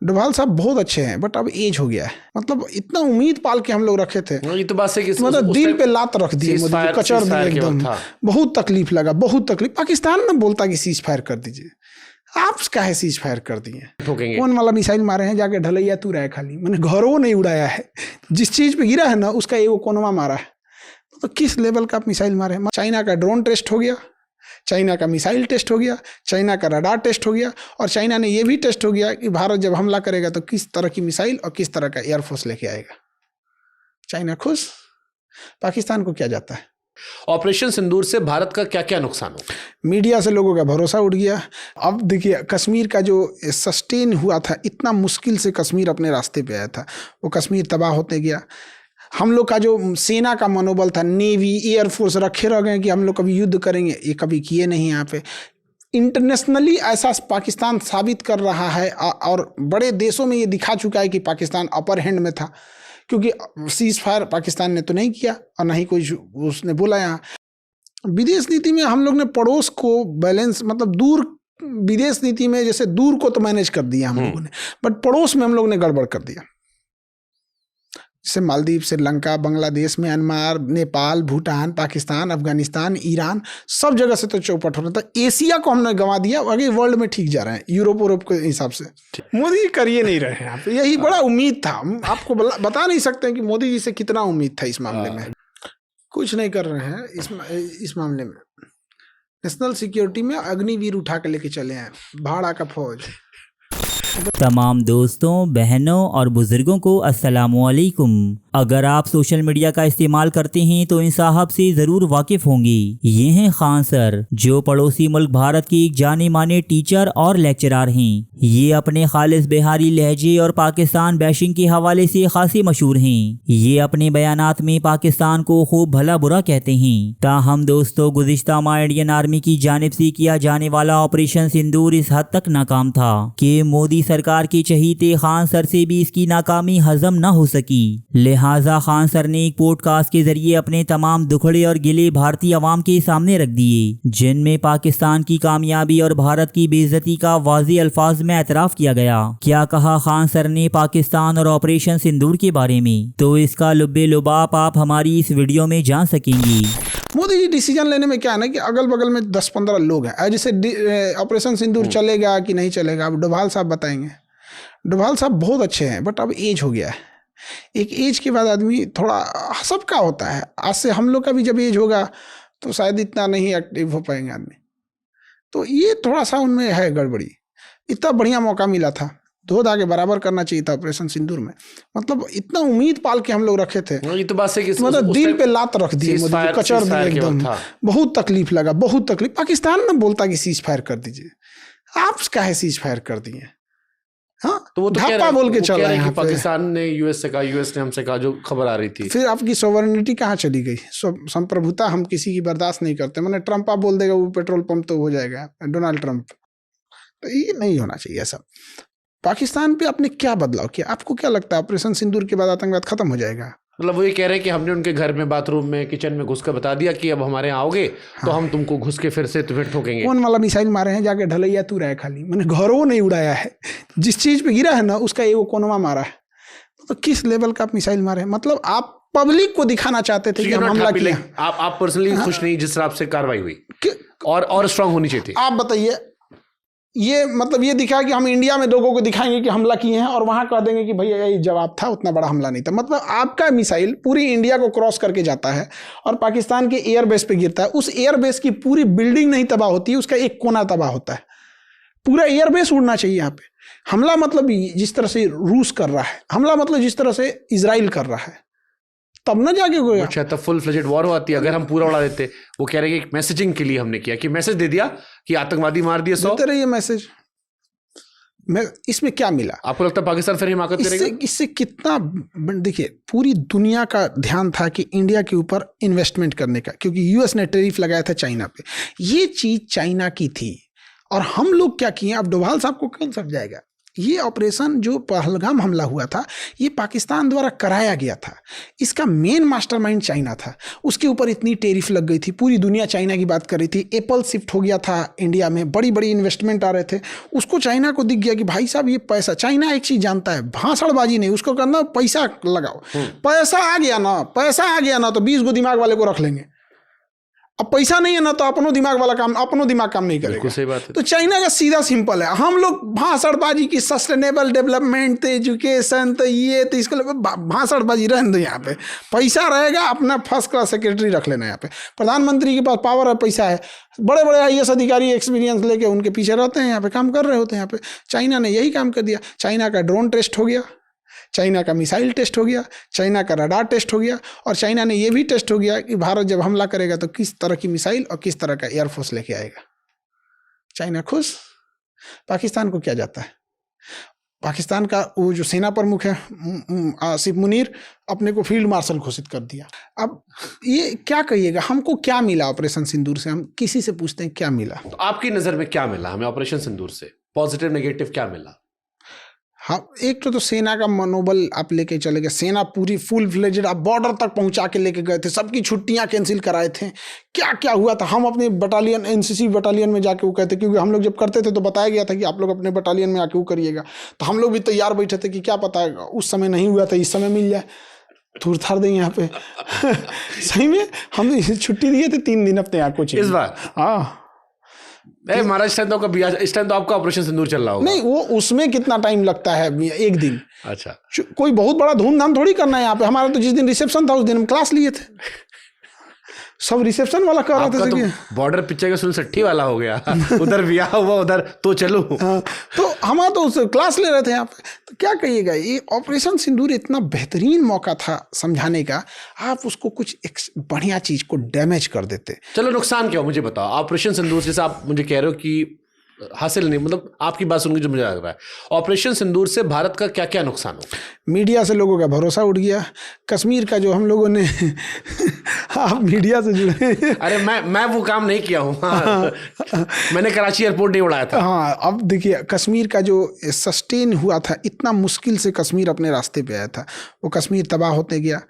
डोभाल साहब बहुत अच्छे हैं बट अब एज हो गया है। मतलब इतना उम्मीद पाल के हम लोग रखे थे, ये तो बात है कि मतलब दिल पे लात रख दिए मोदी जी, कचर दिए एकदम। बहुत तकलीफ लगा, बहुत तकलीफ। पाकिस्तान ना बोलता कि सीज फायर कर दीजिए, आप काहे सीज फायर कर दिए? कौन वाला मिसाइल मारे हैं जाके ढलैया तू रहा है खाली, मैंने घरों नहीं उड़ाया है, जिस चीज पे गिरा है ना उसका एगो कोनवा मारा है। तो किस लेवल का आप मिसाइल मारे हैं? चाइना का ड्रोन टेस्ट हो गया, चाइना का मिसाइल टेस्ट हो गया, चाइना का रडार टेस्ट हो गया, और चाइना ने यह भी टेस्ट हो गया कि भारत जब हमला करेगा तो किस तरह की मिसाइल और किस तरह का एयरफोर्स लेके आएगा। चाइना खुश, पाकिस्तान को क्या जाता है? ऑपरेशन सिंदूर से भारत का क्या क्या नुकसान हो? मीडिया से लोगों का भरोसा उठ गया। अब देखिए कश्मीर का जो सस्टेन हुआ था, इतना मुश्किल से कश्मीर अपने रास्ते पे आया था, वो कश्मीर तबाह होते गया। हम लोग का जो सेना का मनोबल था, नेवी एयरफोर्स रखे रह गए कि हम लोग कभी युद्ध करेंगे, ये कभी किए नहीं। यहाँ पे इंटरनेशनली ऐसा पाकिस्तान साबित कर रहा है और बड़े देशों में ये दिखा चुका है कि पाकिस्तान अपर हैंड में था, क्योंकि सीज फायर पाकिस्तान ने तो नहीं किया और ना ही कोई उसने बोला। यहाँ विदेश नीति में हम लोग ने पड़ोस को बैलेंस, मतलब दूर विदेश नीति में जैसे दूर को तो मैनेज कर दिया हम लोगों ने, बट पड़ोस में हम लोग ने गड़बड़ कर दिया। जैसे मालदीव, श्रीलंका, बांग्लादेश, म्यांमार, नेपाल, भूटान, पाकिस्तान, अफगानिस्तान, ईरान, सब जगह से तो चौपट हो रहा था। एशिया को हमने गंवा दिया, आगे वर्ल्ड में ठीक जा रहे हैं, यूरोप के हिसाब से। मोदी जी कर ये नहीं रहे हैं, यही बड़ा उम्मीद था। हम आपको बता नहीं सकते कि मोदी जी से कितना उम्मीद था इस मामले में। कुछ नहीं कर रहे हैं इस मामले में। नेशनल सिक्योरिटी में अग्निवीर उठा के लेके चले हैं, भाड़ा का फौज। तमाम दोस्तों, बहनों और बुजुर्गों को अस्सलामुअलैकुम। अगर आप सोशल मीडिया का इस्तेमाल करते हैं तो इन साहब से ज़रूर वाकिफ़ होंगे। ये हैं खान सर, जो पड़ोसी मुल्क भारत के एक जाने माने टीचर और लेक्चरार हैं। ये अपने खालिस बिहारी लहजे और पाकिस्तान बैशिंग के हवाले से खासे मशहूर हैं। ये अपने बयानात में पाकिस्तान को खूब भला बुरा कहते हैं। ताहम दोस्तों, गुज़िश्ता माह इंडियन आर्मी की जानिब से किया जाने वाला ऑपरेशन सिंदूर इस हद तक नाकाम था कि मोदी सरकार के चहीते खान सर से भी इसकी नाकामी हजम न हो सकी। लिहाजा खान सर ने एक पॉडकास्ट के जरिए अपने तमाम दुखड़े और गिले भारतीय अवाम के सामने रख दिए, जिनमें पाकिस्तान की कामयाबी और भारत की बेइज्जती का वाज़ेह अल्फाज में एतराफ़ किया गया। क्या कहा खान सर ने पाकिस्तान और ऑपरेशन सिंदूर के बारे में, तो इसका लुब्बे लुबाब आप हमारी इस वीडियो में जान सकेंगे। मोदी जी डिसीजन लेने में क्या है ना कि अगल बगल में 10-15 लोग हैं। जैसे ऑपरेशन सिंदूर चलेगा कि नहीं चलेगा, अब डोभाल साहब बताएंगे। डोभाल साहब बहुत अच्छे हैं बट अब एज हो गया है। एक एज के बाद आदमी थोड़ा, सबका होता है, आज से हम लोग का भी जब एज होगा तो शायद इतना नहीं एक्टिव हो पाएंगे आदमी। तो ये थोड़ा सा उनमें है गड़बड़ी। इतना बढ़िया मौका मिला था, दो धागे बराबर करना चाहिए था ऑपरेशन सिंदूर में। मतलब इतना उम्मीद पाल के हम लोग रखे थे, ये तो बात है कि मतलब दिल पे लात रख दिए मोदी जी, कचर दिए एकदम। बहुत तकलीफ लगा, बहुत तकलीफ। पाकिस्तान ना बोलता कि सीज फायर कर दीजिए, आप काहे सीज फायर कर दिए? हाँ, तो वो तो ढापा बोल के चल रहे हैं। पाकिस्तान ने यूएस से कहा, यूएस ने हमसे कहा, जो खबर आ रही थी। फिर आपकी सोवरेनिटी कहाँ चली गई? संप्रभुता हम किसी की बर्दाश्त नहीं करते। मैंने ट्रम्प आप बोल देगा वो पेट्रोल पंप तो हो जाएगा, डोनाल्ड ट्रम्प। तो ये नहीं होना चाहिए ऐसा। पाकिस्तान पे आपने क्या बदलाव किया? आपको क्या लगता है ऑपरेशन सिंदूर के बाद आतंकवाद खत्म हो जाएगा? मतलब वो ये कह रहे हैं कि हमने उनके घर में, बाथरूम में, किचन में घुस कर बता दिया कि अब हमारे यहाँ आओगे तो हम तुमको घुस के फिर से तुम्हें ठोकेंगे। कौन वाला मिसाइल मारे हैं जाके ढलैया तू रहा है खाली, मैंने घरों नहीं उड़ाया है, जिस चीज पे गिरा है ना उसका एगो कोनवा मारा है। तो किस लेवल का आप मिसाइल मारे हैं? मतलब आप पब्लिक को दिखाना चाहते थे कि हम हमला किया। आप पर्सनली खुश नहीं जिस तरह से कार्रवाई हुई, और स्ट्रांग होनी चाहिए थी। आप बताइए, ये मतलब ये दिखा कि हम इंडिया में लोगों को दिखाएंगे कि हमला किए हैं और वहां कह देंगे कि भैया ये जवाब था, उतना बड़ा हमला नहीं था। मतलब आपका मिसाइल पूरी इंडिया को क्रॉस करके जाता है और पाकिस्तान के एयरबेस पे गिरता है। उस एयरबेस की पूरी बिल्डिंग नहीं तबाह होती है, उसका एक कोना तबाह होता है। पूरा एयरबेस उड़ना चाहिए यहाँ पे। हमला मतलब जिस तरह से रूस कर रहा है, हमला मतलब जिस तरह से इजराइल कर रहा है, तब ना जाके कोई। अच्छा, तब फुल फ्लेजेड वॉर होती है अगर हम पूरा उड़ा देते। वो कह रहे हैं कि मैसेजिंग के लिए हमने किया, कि मैसेज दे दिया कि आतंकवादी मार दिए 100। देते रहिए मैसेज। मैं इसमें क्या मिला? आपको लगता है पाकिस्तान फिर हिमाकत करेगा? इससे कितना, देखिए पूरी दुनिया का ध्यान था कि इंडिया के ऊपर इन्वेस्टमेंट करने का, क्योंकि यूएस ने टैरिफ लगाया था चाइना पे। ये चीज चाइना की थी और हम लोग क्या किए? अब डोभाल साहब को कौन समझाएगा? ये ऑपरेशन जो पहलगाम हमला हुआ था ये पाकिस्तान द्वारा कराया गया था। इसका मेन मास्टरमाइंड चाइना था। उसके ऊपर इतनी टेरिफ लग गई थी, पूरी दुनिया चाइना की बात कर रही थी। एप्पल शिफ्ट हो गया था इंडिया में, बड़ी बड़ी इन्वेस्टमेंट आ रहे थे। उसको चाइना को दिख गया कि भाई साहब ये पैसा, चाइना एक चीज़ जानता है, भाषणबाजी नहीं, उसको करना पैसा लगाओ। पैसा आ गया ना तो 20 गो दिमाग वाले को रख लेंगे। अब पैसा नहीं है ना तो अपनो दिमाग काम नहीं करेगा। सही बात है। तो चाइना का सीधा सिंपल है, हम लोग भाषणबाजी की सस्टेनेबल डेवलपमेंट तो एजुकेशन तो ये तो इसके लिए भाषणबाजी रहने दो। यहाँ पे पैसा रहेगा, अपना फर्स्ट क्लास सेक्रेटरी रख लेना। यहाँ पे प्रधानमंत्री के पास पावर है, पैसा है, बड़े बड़े IAS अधिकारी एक्सपीरियंस लेके उनके पीछे रहते हैं, यहाँ पे काम कर रहे होते हैं। यहाँ पे चाइना ने यही काम कर दिया। चाइना का ड्रोन टेस्ट हो गया, चाइना का मिसाइल टेस्ट हो गया, चाइना का रडार टेस्ट हो गया, और चाइना ने यह भी टेस्ट हो गया कि भारत जब हमला करेगा तो किस तरह की मिसाइल और किस तरह का एयरफोर्स लेके आएगा। चाइना खुश, पाकिस्तान को क्या जाता है। पाकिस्तान का वो जो सेना प्रमुख है आसिफ मुनीर, अपने को फील्ड मार्शल घोषित कर दिया। अब ये क्या कहिएगा, हमको क्या मिला ऑपरेशन सिंदूर से? हम किसी से पूछते हैं क्या मिला। तो आपकी नज़र में क्या मिला हमें ऑपरेशन सिंदूर से? पॉजिटिव नेगेटिव क्या मिला? हाँ, एक तो सेना का मनोबल आप लेके चले गए। सेना पूरी फुल फ्लेजेड आप बॉर्डर तक पहुंचा के लेके गए थे, सबकी छुट्टियां कैंसिल कराए थे। क्या क्या हुआ था, हम अपने बटालियन NCC बटालियन में जाके वो कहते, क्योंकि हम लोग जब करते थे तो बताया गया था कि आप लोग अपने बटालियन में आके वो करिएगा। तो हम लोग भी तैयार बैठे थे कि क्या पता उस समय नहीं हुआ था, इस समय मिल जाए, थूर थार दें यहाँ पे। सही में हम छुट्टी दिए थे 3 दिन अपने यहाँ कोचिंग इस बार। हाँ महाराज, इस टाइम तो आपका ऑपरेशन सिंदूर चल रहा होगा। नहीं, वो उसमें कितना टाइम लगता है, 1 दिन। अच्छा, कोई बहुत बड़ा धूमधाम थोड़ी करना है यहाँ पे। हमारा तो जिस दिन रिसेप्शन था उस दिन हम क्लास लिए थे, सब रिसेप्शन वाला कर रहे थे। तो बॉर्डर पिक्चर का 60 वाला हो गया। उधर ब्याह हुआ, उधर तो चलो। हाँ, तो हमारा तो उस क्लास ले रहे थे यहाँ पे। तो क्या कहिएगा, ये ऑपरेशन सिंदूर इतना बेहतरीन मौका था समझाने का, आप उसको कुछ एक बढ़िया चीज को डैमेज कर देते। चलो, नुकसान क्या हो मुझे बताओ। ऑपरेशन सिंदूर जैसे आप मुझे कह रहे हो कि हासिल नहीं, मतलब आपकी बात सुनकर जो मुझे लग रहा है, ऑपरेशन सिंदूर से भारत का क्या क्या नुकसान हो? मीडिया से लोगों का भरोसा उठ गया। कश्मीर का जो हम लोगों ने आप मीडिया से जुड़े। अरे मैं वो काम नहीं किया हूँ। हाँ। मैंने कराची एयरपोर्ट नहीं उड़ाया था। हाँ, अब देखिए कश्मीर का जो सस्टेन हुआ था, इतना मुश्किल से कश्मीर अपने रास्ते पे आया था, वो कश्मीर तबाह होते गया।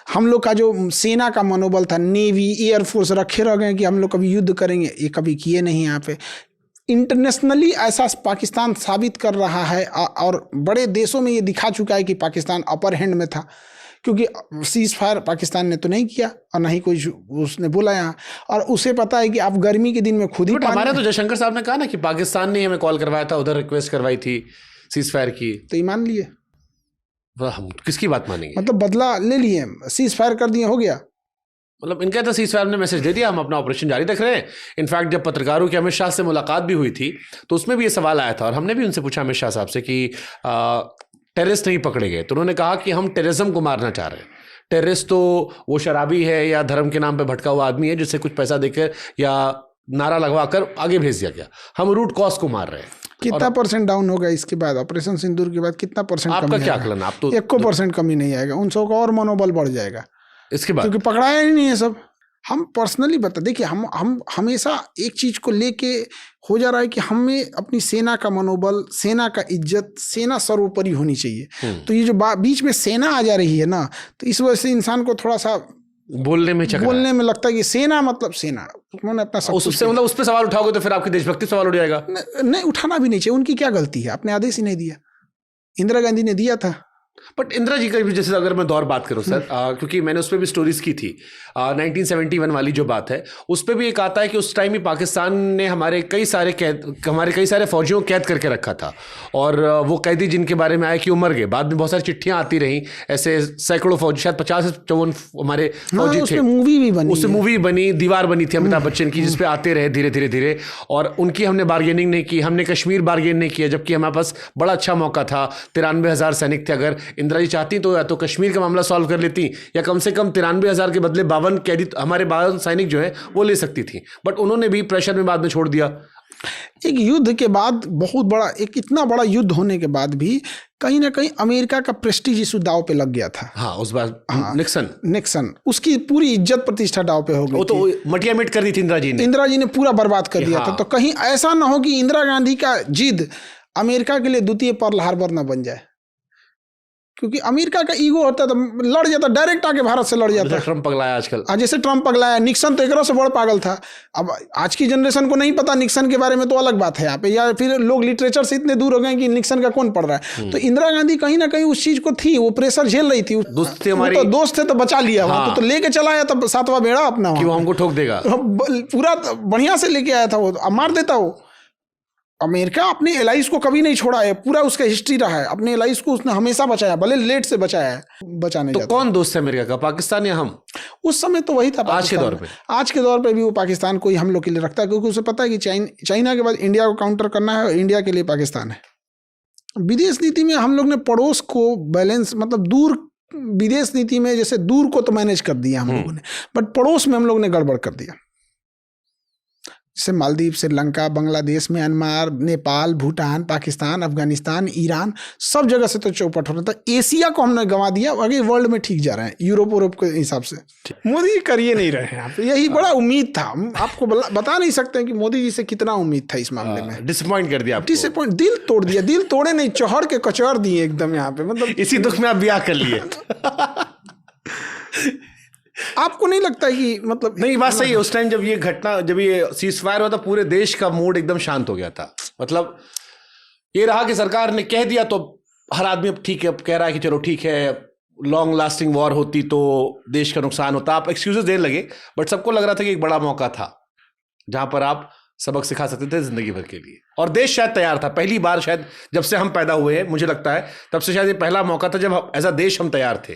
हम लोग का जो सेना का मनोबल था, नेवी एयरफोर्स रखे रह गए कि हम लोग कभी युद्ध करेंगे, ये कभी किए नहीं। यहाँ पे इंटरनेशनली ऐसा पाकिस्तान साबित कर रहा है, और बड़े देशों में ये दिखा चुका है कि पाकिस्तान अपर हैंड में था, क्योंकि सीज फायर पाकिस्तान ने तो नहीं किया और ना ही कोई उसने बोला यहाँ। और उसे पता है कि आप गर्मी के दिन में खुद ही हमारे तो जयशंकर साहब ने कहा ना कि पाकिस्तान ने हमें कॉल करवाया था, उधर रिक्वेस्ट करवाई थी सीज फायर की, तो ये मान लिए। हम किसकी बात मानेंगे? मतलब बदला ले लिए, सीज फायर कर दिए, हो गया। मतलब इनका तो सीज फायर ने मैसेज दे दिया, हम अपना ऑपरेशन जारी रख रहे हैं। इनफैक्ट जब पत्रकारों की अमित शाह से मुलाकात भी हुई थी तो उसमें भी ये सवाल आया था, और हमने भी उनसे पूछा अमित शाह साहब से कि टेररिस्ट नहीं पकड़े गए, तो उन्होंने कहा कि हम टेररिज्म को मारना चाह रहे हैं। टेररिस्ट तो वो शराबी है या धर्म के नाम पे भटका हुआ आदमी है जिससे कुछ पैसा देकर या नारा लगवा कर आगे भेज दिया गया। हम रूट कॉज को मार रहे हैं। कितना परसेंट डाउन होगा इसके बाद, ऑपरेशन सिंदूर के बाद कितना परसेंट? आपका क्या आकलन? आप तो 1% कमी नहीं आएगा, उन सबका और मनोबल बढ़ जाएगा इसके बाद, क्योंकि पकड़ाया ही नहीं है सब। हम पर्सनली बता, देखिए हम हमेशा एक चीज को लेके हो जा रहा है कि हमें अपनी सेना का मनोबल, सेना का इज्जत, सेना सर्वोपरि होनी चाहिए। तो ये जो बीच में सेना आ जा रही है ना, तो इस वजह से इंसान को थोड़ा सा बोलने में लगता है कि सेना मतलब सेना, उन्होंने अपना सब उससे मतलब उस पर सवाल उठाओगे तो फिर आपकी देशभक्ति सवाल उठ जाएगा। नहीं, उठाना भी नहीं चाहिए। उनकी क्या गलती है, आपने आदेश ही नहीं दिया, इंदिरा गांधी ने दिया था। बट इंदिरा जी का भी, जैसे अगर मैं दौर बात करूं सर, क्योंकि मैंने उस पर भी स्टोरीज की थी, 1971 वाली जो बात है उस पर भी एक आता है कि उस टाइम ही पाकिस्तान ने हमारे कई सारे फौजियों को कैद करके रखा था, और वो कैदी जिनके बारे में आया कि वो मर गए, बाद में बहुत सारी चिट्ठियां आती रही, ऐसे सैकड़ों फौजी, शायद 50 से 54 हमारे फौजी थे। मूवी भी बनी, उससे मूवी बनी, दीवार बनी थी अमिताभ बच्चन की, जिसपे आते रहे धीरे धीरे धीरे, और उनकी हमने बार्गेनिंग नहीं की, हमने कश्मीर बार्गेन नहीं किया, जबकि हमारे पास बड़ा अच्छा मौका था। 93,000 सैनिक थे। अगर इंदिरा जी चाहती तो या तो कश्मीर का मामला सॉल्व कर लेती, या कम से कम 93,000 के बदले 52 कैदी, हमारे 52 सैनिक जो है वो ले सकती थी। बट उन्होंने भी प्रेशर में बाद में छोड़ दिया। एक युद्ध के बाद, बहुत बड़ा, एक इतना बड़ा युद्ध होने के बाद भी कहीं ना कहीं अमेरिका का प्रेस्टीज इस दाव पे लग गया था। हाँ, उस बार निक्सन उसकी पूरी इज्जत प्रतिष्ठा दाव पे हो गई। वो तो मटिया मिट कर दी थी इंदिरा जी ने। इंदिरा जी ने पूरा बर्बाद कर दिया था। तो कहीं ऐसा ना हो कि इंदिरा गांधी का जिद अमेरिका के लिए द्वितीय पर्ल हार्बर ना बन जाए, क्योंकि अमेरिका का ईगो होता है तो लड़ जाता, डायरेक्ट आके भारत से लड़ जाता। ट्रम्प पगलाया आजकल, जैसे ट्रम्प पगलाया, निक्सन तो एकरों से बड़ पागल था। अब आज की जनरेशन को नहीं पता निक्सन के बारे में, तो अलग बात है यहाँ पे, या फिर लोग लिटरेचर से इतने दूर हो गए कि निक्सन का कौन पढ़ रहा है। तो इंदिरा गांधी कहीं ना कहीं उस चीज को थी, वो प्रेशर झेल रही थी। दोस्त थे हमारी, तो दोस्त थे तो बचा लिया वहां। हाँ। तो लेके चला आया तब सातवां बेड़ा अपना, कि वो हमको ठोक देगा, पूरा बढ़िया से लेके आया था वो, अब मार देता वो। अमेरिका अपने एलाइज को कभी नहीं छोड़ा है, पूरा उसका हिस्ट्री रहा है, अपने एलाइज को उसने हमेशा बचाया, भले लेट से बचाया है, बचाने तो जाता। कौन दोस्त है अमेरिका का, पाकिस्तान या हम? उस समय तो वही था। आज के दौर पे, आज के दौर पे भी वो पाकिस्तान को ही हम लोग के लिए रखता है, क्योंकि उसे पता है कि चाइना के बाद इंडिया को काउंटर करना है, और इंडिया के लिए पाकिस्तान है। विदेश नीति में हम लोग ने पड़ोस को बैलेंस, मतलब दूर, विदेश नीति में जैसे दूर को तो मैनेज कर दिया हम लोगों ने, बट पड़ोस में हम लोग ने गड़बड़ कर दिया। जैसे मालदीव, श्रीलंका, बांग्लादेश, म्यांमार, नेपाल, भूटान, पाकिस्तान, अफगानिस्तान, ईरान, सब जगह से तो चौपट हो रहा था। एशिया को हमने गंवा दिया, आगे वर्ल्ड में ठीक जा रहे हैं, यूरोप के हिसाब से। मोदी जी करिए नहीं रहे हैं यहाँ पे, यही बड़ा उम्मीद था। हम आपको बता नहीं सकते कि मोदी जी से कितना उम्मीद था इस मामले में। डिसअपॉइंट कर दिया, डिसअपॉइंट, दिल तोड़ दिया। दिल तोड़े नहीं, चौहड़ के कचौड़ दिए एकदम यहाँ पे, मतलब इसी दुख में आप ब्याह कर लिए। आपको नहीं लगता है कि मतलब? नहीं, बात सही है। उस टाइम जब ये घटना, जब ये सीज फायर हुआ था, पूरे देश का मूड एकदम शांत हो गया था। मतलब ये रहा कि सरकार ने कह दिया तो हर आदमी अब ठीक है, अब कह रहा है कि चलो ठीक है, लॉन्ग लास्टिंग वॉर होती तो देश का नुकसान होता, आप एक्सक्यूजेस देने लगे। बट सबको लग रहा था कि एक बड़ा मौका था जहां पर आप सबक सिखा सकते थे जिंदगी भर के लिए, और देश शायद तैयार था। पहली बार शायद जब से हम पैदा हुए हैं, मुझे लगता है तब से शायद ये पहला मौका था जब एज अ देश हम तैयार थे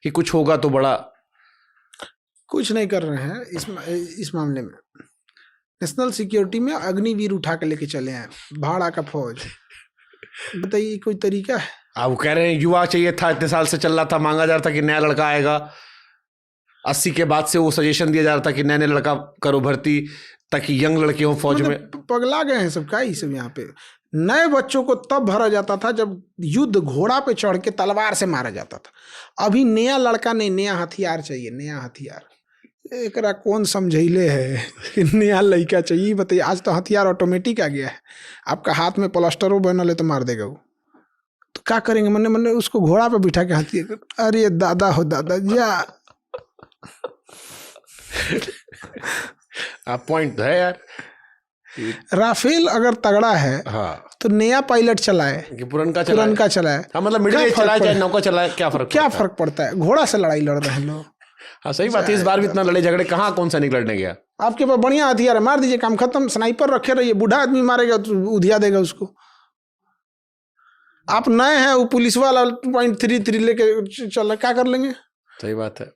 कि कुछ होगा तो बड़ा। कुछ नहीं कर रहे हैं इस मामले में। नेशनल सिक्योरिटी में अग्निवीर उठा के लेके चले हैं, भाड़ा का फौज। बताइए कोई तरीका है? आप कह रहे हैं युवा चाहिए था, इतने साल से चल रहा था, मांगा जा रहा था कि नया लड़का आएगा। 80 के बाद से वो सजेशन दिया जा रहा था कि नए लड़का करो भर्ती, ताकि यंग लड़के हो फौज में। पगला गए हैं सब, क्या ही सब यहाँ पे। नए बच्चों को तब भरा जाता था जब युद्ध घोड़ा पे चढ़ के तलवार से मारा जाता था। अभी नया लड़का नहीं, नया हथियार चाहिए, नया हथियार। एकरा कौन समझैले है कि नया लड़का चाहिए? बताइए, आज तो हथियार ऑटोमेटिक आ गया है। आपका हाथ में प्लास्टरो बनल है तो मार देगा वो, तो क्या करेंगे? मन्ने मन्ने उसको घोड़ा पे बिठा के हथियार, अरे दादा हो दादा जा। आप पॉइंट है यार। राफेल अगर तगड़ा है, हाँ, तो नया पायलट चलाए कि पुरनका चलाए। हाँ, मतलब मिडिल एज चलाए चाहे नौका चलाए, क्या फर्क पड़ता है? घोड़ा से लड़ाई लड़ रहे हैं लोग। हाँ, सही बात है। इस बार भी इतना लड़े झगड़े कहाँ, कौन सा लड़ने गया? आपके पास बढ़िया हथियार है, मार दीजिए, काम खत्म। स्नाइपर रखे रहिए, बूढ़ा आदमी मारेगा तो उधिया देगा उसको। आप नए हैं, वो पुलिस वाला .33 लेके चल, क्या कर लेंगे? सही बात है।